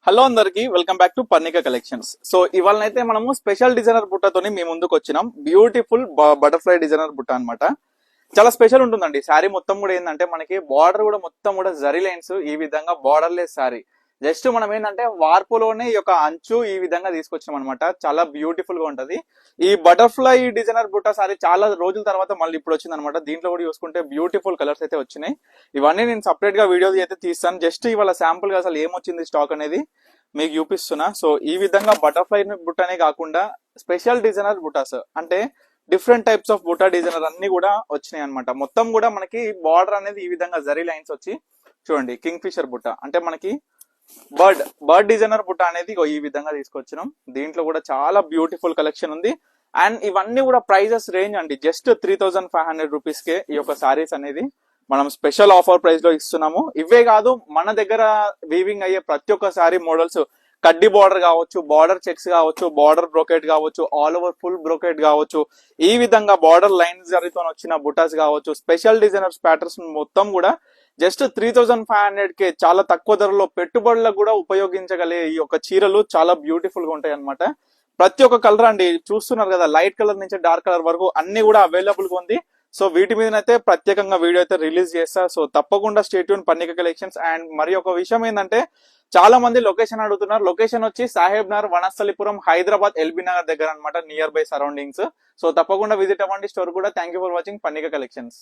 Hello అందరికి welcome back to Parnika Collections. So ఇవాళనైతే మనము స్పెషల్ డిజైనర్ బుట్టతోని మీ ముందుకు వచ్చినాం. బ్యూటిఫుల్ బటర్ఫ్లై డిజైనర్ బుట్ట అన్నమాట. చాలా స్పెషల్ ఉంటుందండి. శారీ మొత్తం కూడా ఏంటంటే మనకి బార్డర్ కూడా మొత్తం కూడా జరీ లైన్స్ ఈ విధంగా బార్డర్ లెస్ శారీ. జస్ట్ మనం ఏంటంటే వార్పులోనే ఈ యొక్క అంచు ఈ విధంగా తీసుకొచ్చాం అనమాట. చాలా బ్యూటిఫుల్ గా ఉంటది. ఈ బటర్ఫ్లై డిజైనర్ బుట్ట సారీ చాలా రోజుల తర్వాత మళ్ళీ ఇప్పుడు వచ్చింది అనమాట. దీంట్లో కూడా చూసుకుంటే బ్యూటిఫుల్ కలర్స్ అయితే వచ్చినాయి. ఇవన్నీ నేను సపరేట్ గా వీడియో అయితే తీస్తాను. జస్ట్ ఇవాళ శాంపుల్ గా అసలు ఏమొచ్చింది స్టాక్ అనేది మీకు చూపిస్తున్నా. సో ఈ విధంగా బటర్ఫ్లై బుట్టనే కాకుండా స్పెషల్ డిజైనర్ బుటాస్ అంటే డిఫరెంట్ టైప్స్ ఆఫ్ బుటా డిజైనర్ అన్ని కూడా వచ్చినాయి అనమాట. మొత్తం కూడా మనకి బార్డర్ అనేది ఈ విధంగా జరీ లైన్స్ వచ్చి చూడండి. కింగ్ ఫిషర్ బుట్ట అంటే మనకి బర్డ్ డిజైనర్ బుట్ట అనేది ఈ విధంగా తీసుకొచ్చినాం. దీంట్లో కూడా చాలా బ్యూటిఫుల్ కలెక్షన్ ఉంది. అండ్ ఇవన్నీ కూడా ప్రైజెస్ రేంజ్ అండి జస్ట్ 3500 రూపీస్ కే ఈ యొక్క సారీస్ అనేది మనం స్పెషల్ ఆఫర్ ప్రైస్ లో ఇస్తున్నాము. ఇవే కాదు మన దగ్గర వీవింగ్ అయ్యే ప్రతి ఒక్క సారీ మోడల్స్ కడ్డీ బార్డర్ కావచ్చు, బార్డర్ చెక్స్ కావచ్చు, బార్డర్ బ్రోకెట్ కావచ్చు, ఆల్ ఓవర్ ఫుల్ బ్రోకెట్ కావచ్చు, ఈ విధంగా బార్డర్ లైన్స్ జరీతో వచ్చిన బుటాస్ కావచ్చు, స్పెషల్ డిజైనర్స్ ప్యాటర్న్స్ మొత్తం కూడా జస్ట్ 3500 కే చాలా తక్కువ ధరలో పెట్టుబడులకు కూడా ఉపయోగించగలిగే ఈ యొక్క చీరలు చాలా బ్యూటిఫుల్ గా ఉంటాయి అనమాట. ప్రతి ఒక్క కలర్ అండి చూస్తున్నారు కదా, లైట్ కలర్ నుంచి డార్క్ కలర్ వరకు అన్ని కూడా అవైలబుల్ గా ఉంది. సో వీటి మీదనైతే ప్రత్యేకంగా వీడియో అయితే రిలీజ్ చేస్తా. సో తప్పకుండా stay tune Parnika collections. And మరి ఒక విషయం ఏంటంటే చాలా మంది లొకేషన్ అడుగుతున్నారు. లొకేషన్ వచ్చి సాహెబ్ నగర్, వనస్థలిపురం, హైదరాబాద్, ఎల్బీ నగర్ దగ్గర అనమాట, నియర్ బై సరౌండింగ్స్. సో తప్పకుండా విజిట్ అవ్వండి స్టోర్ కూడా. Thank for watching Parnika collections.